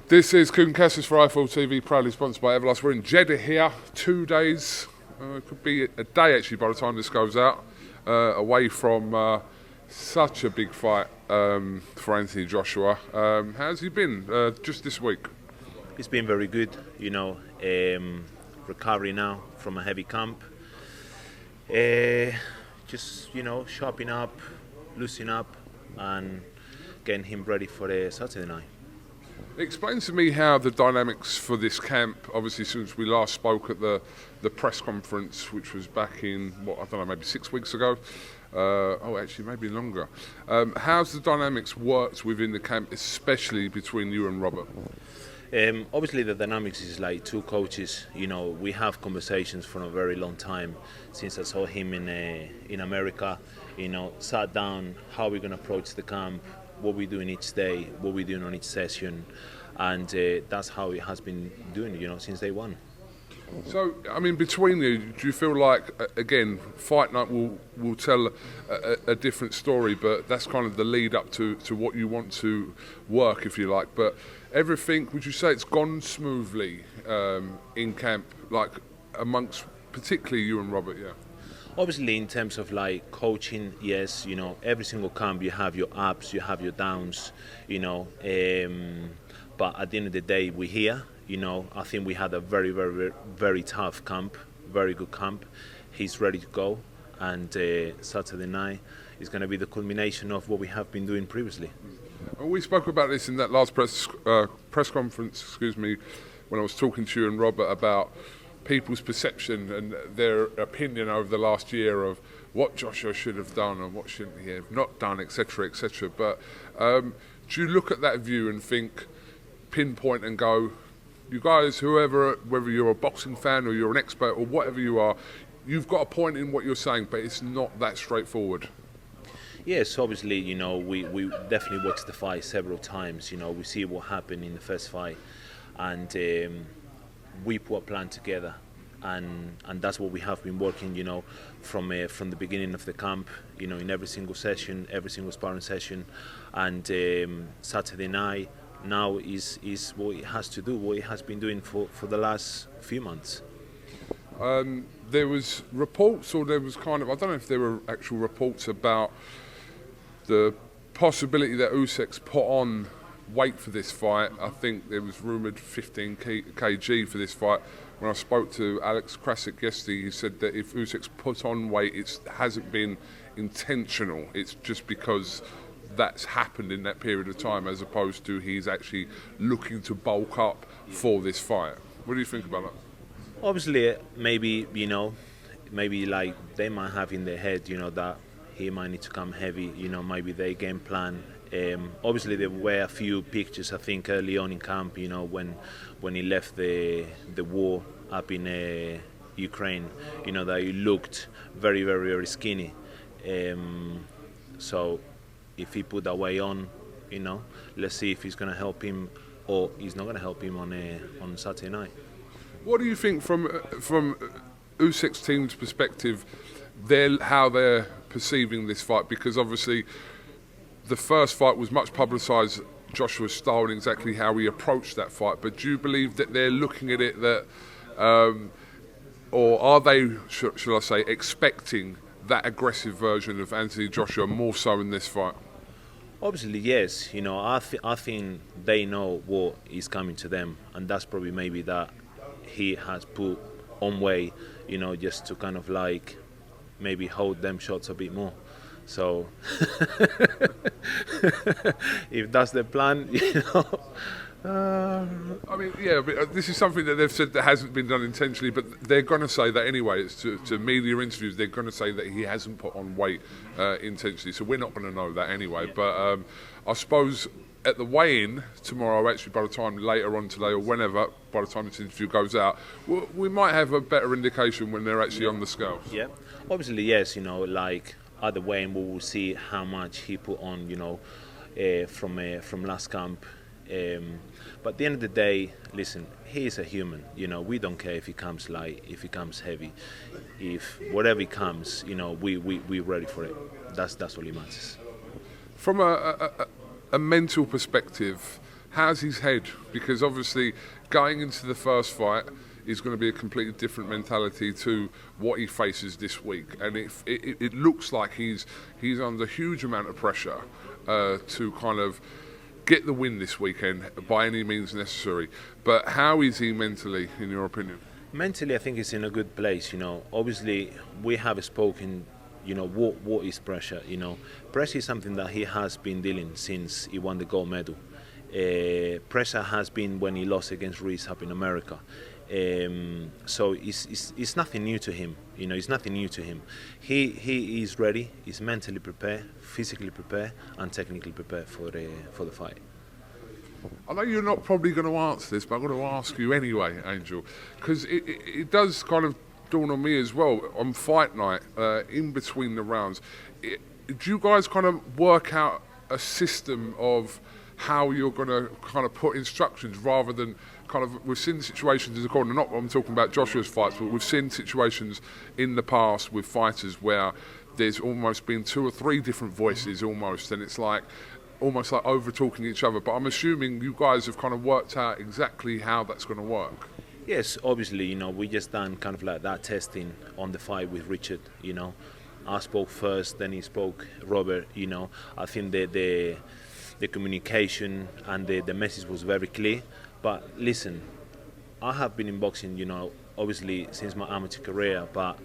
This is Kuhn Cassius for iFull TV, proudly sponsored by Everlast. We're in Jeddah here, 2 days, it could be a day actually by the time this goes out, away from such a big fight for Anthony Joshua. How's he been just this week? It's been very good, recovery now from a heavy camp. Just, sharpening up, loosening up and getting him ready for Saturday night. Explain to me how the dynamics for this camp, obviously since we last spoke at the press conference, which was back in, maybe 6 weeks ago. Actually maybe longer. How's the dynamics worked within the camp, especially between you and Robert? Obviously the dynamics is like two coaches. We have conversations for a very long time since I saw him in America. Sat down, how we're going to approach the camp, what we're doing each day, what we're doing on each session, and that's how it has been doing, since day one. So, between you, do you feel like, again, fight night will tell a different story, but that's kind of the lead up to what you want to work, if you like. But everything, would you say it's gone smoothly in camp, like amongst particularly you and Robert, yeah? Obviously, in terms of like coaching, yes, every single camp you have your ups, you have your downs, but at the end of the day, we're here. I think we had a very, very, very tough camp, very good camp. He's ready to go, and Saturday night is going to be the culmination of what we have been doing previously. We spoke about this in that last press conference, when I was talking to you and Robert about people's perception and their opinion over the last year of what Joshua should have done and what shouldn't he have not done, etc., etc. But do you look at that view and think, pinpoint and go, you guys, whether you're a boxing fan or you're an expert or whatever you are, you've got a point in what you're saying, but it's not that straightforward? Yes, obviously, we definitely watched the fight several times. We see what happened in the first fight, and we put a plan together, and that's what we have been working, from the beginning of the camp, in every single session, every single sparring session, and Saturday night now is what it has to do, what it has been doing for the last few months. There was reports, or there was I don't know if there were actual reports about the possibility that USYK's put on weight for this fight. I think there was rumoured 15 kg for this fight. When I spoke to Alex Krasik yesterday, he said that if USYK's put on weight, it hasn't been intentional. It's just because that's happened in that period of time, as opposed to he's actually looking to bulk up for this fight. What do you think about that? Obviously, maybe like they might have in their head, that he might need to come heavy. Maybe their game plan. Obviously, there were a few pictures, I think, early on in camp, when he left the war up in Ukraine, that he looked very, very, very skinny. So if he put that weight on, let's see if he's going to help him or he's not going to help him on Saturday night. What do you think from USYK's team's perspective, how they're perceiving this fight? Because obviously the first fight was much publicised, Joshua's style and exactly how he approached that fight. But do you believe that they're looking at it that, or are they, should I say, expecting that aggressive version of Anthony Joshua more so in this fight? Obviously, yes. I think they know what is coming to them, and that's probably maybe that he has put on weight, just to kind of like maybe hold them shots a bit more. So if that's the plan, but this is something that they've said that hasn't been done intentionally, but they're going to say that anyway. It's to media interviews, they're going to say that he hasn't put on weight intentionally, so we're not going to know that anyway. Yeah. But I suppose at the weigh-in tomorrow, actually by the time later on today or whenever, by the time this interview goes out, we might have a better indication when they're actually on the scales. Yeah, obviously, yes, like at the weigh-in we will see how much he put on, from last camp. But at the end of the day, listen, he is a human. We don't care if he comes light, if he comes heavy, if whatever he comes, we're ready for it. That's what he matters. From a mental perspective, how's his head? Because obviously going into the first fight is going to be a completely different mentality to what he faces this week, and it looks like he's under a huge amount of pressure to kind of get the win this weekend by any means necessary. But how is he mentally, in your opinion? Mentally, I think he's in a good place. Obviously, we have spoken. What is pressure? Pressure is something that he has been dealing since he won the gold medal. Pressure has been when he lost against Ruiz up in America. So it's nothing new to him. It's nothing new to him. He is ready. He's mentally prepared, physically prepared, and technically prepared for the fight. I know you're not probably going to answer this, but I'm going to ask you anyway, Angel, because it does kind of dawn on me as well on fight night, in between the rounds. Do you guys kind of work out a system of how you're going to kind of put instructions rather than kind of, we've seen situations in the corner, not I'm talking about Joshua's fights, but we've seen situations in the past with fighters where there's almost been 2 or 3 different voices almost, and it's like almost like over talking each other. But I'm assuming you guys have kind of worked out exactly how that's going to work. Yes, obviously, we just done kind of like that testing on the fight with Richard. I spoke first, then he spoke Robert. I think the communication and the message was very clear. But listen, I have been in boxing, obviously since my amateur career. But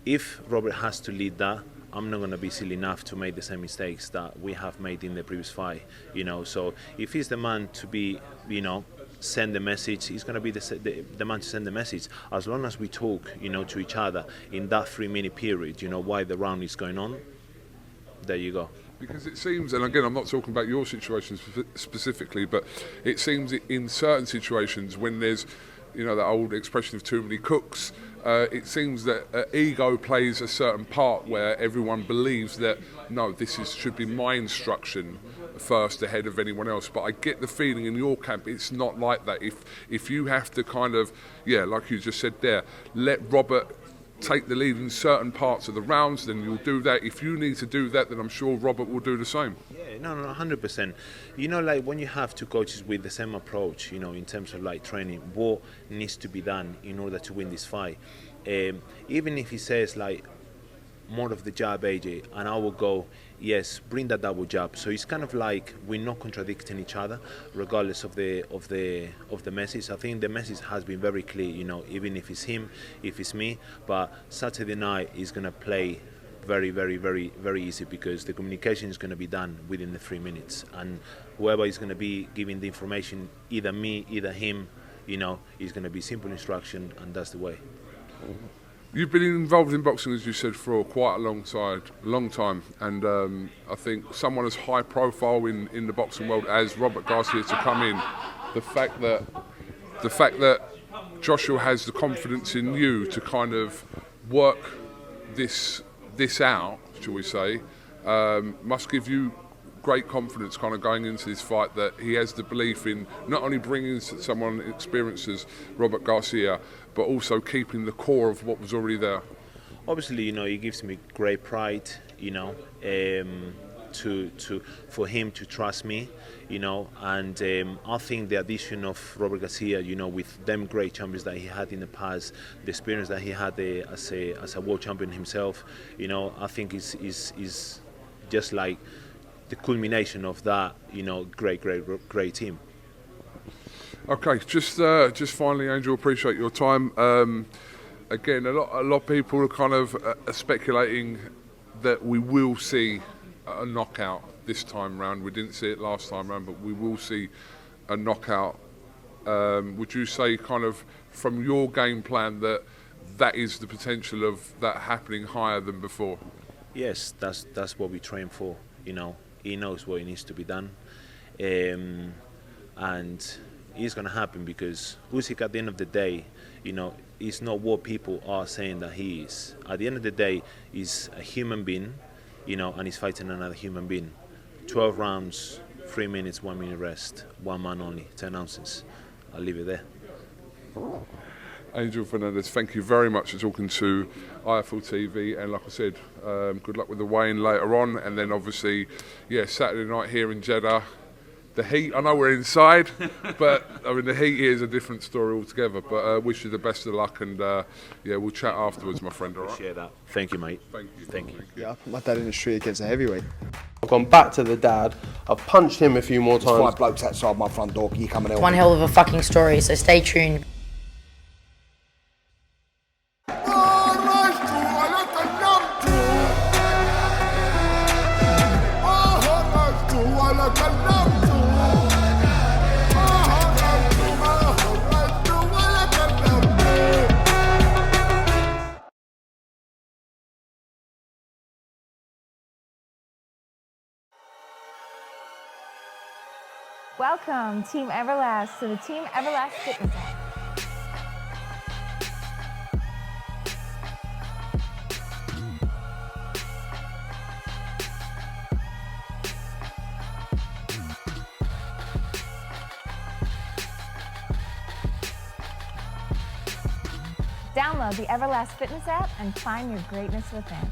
if Robert has to lead that, I'm not going to be silly enough to make the same mistakes that we have made in the previous fight. So if he's the man to be, send the message, he's going to be the man to send the message. As long as we talk, to each other in that 3-minute period, why the round is going on, there you go. Because it seems, and again, I'm not talking about your situation specifically, but it seems in certain situations when there's, that old expression of too many cooks, it seems that ego plays a certain part where everyone believes that, no, should be my instruction first ahead of anyone else. But I get the feeling in your camp it's not like that. If you have to kind of, like you just said there, let Robert take the lead in certain parts of the rounds, then you'll do that. If you need to do that, then I'm sure Robert will do the same. Yeah, no, 100%. Like when you have 2 coaches with the same approach, in terms of like training, what needs to be done in order to win this fight. Even if he says like more of the jab, AJ, and I will go, yes, bring that double jab. So it's kind of like we're not contradicting each other, regardless of the message. I think the message has been very clear, even if it's him, if it's me. But Saturday night is going to play very, very, very, very easy because the communication is going to be done within the 3 minutes, and whoever is going to be giving the information, either me, either him, is going to be simple instruction, and that's the way. You've been involved in boxing, as you said, for quite a long time, and I think someone as high profile in the boxing world as Robert Garcia to come in, the fact that Joshua has the confidence in you to kind of work this out, shall we say, must give you great confidence kind of going into this fight that he has the belief in not only bringing someone experienced as Robert Garcia, but also keeping the core of what was already there. Obviously, it gives me great pride, for him to trust me, and I think the addition of Robert Garcia, with them great champions that he had in the past, the experience that he had as a world champion himself, I think is just like the culmination of that, great team. Okay, just finally, Angel, appreciate your time. Again, a lot of people are kind of speculating that we will see a knockout this time round. We didn't see it last time round, but we will see a knockout. Would you say, kind of from your game plan, that is the potential of that happening higher than before? Yes, that's what we train for. He knows what needs to be done, and it's going to happen because USYK, at the end of the day, is not what people are saying that he is. At the end of the day, he's a human being, and he's fighting another human being. 12 rounds, 3 minutes, 1 minute rest, 1 man only, 10 ounces. I'll leave it there. Angel Fernandez, thank you very much for talking to IFL TV, and like I said, good luck with the weigh-in later on, and then obviously, Saturday night here in Jeddah, the heat. I know we're inside, but I mean the heat here is a different story altogether. But wish you the best of luck, and yeah, we'll chat afterwards, my friend. All right. Appreciate that. Thank you, mate. Thank you. Thank you. Yeah, my dad in the street against a heavyweight. I've gone back to the dad. I've punched him a few more There's times. 5 blokes outside my front door. Can you come and help One me? hell of a fucking story, so stay tuned. Welcome, Team Everlast, to the Team Everlast Fitness app. Download the Everlast Fitness app and find your greatness within.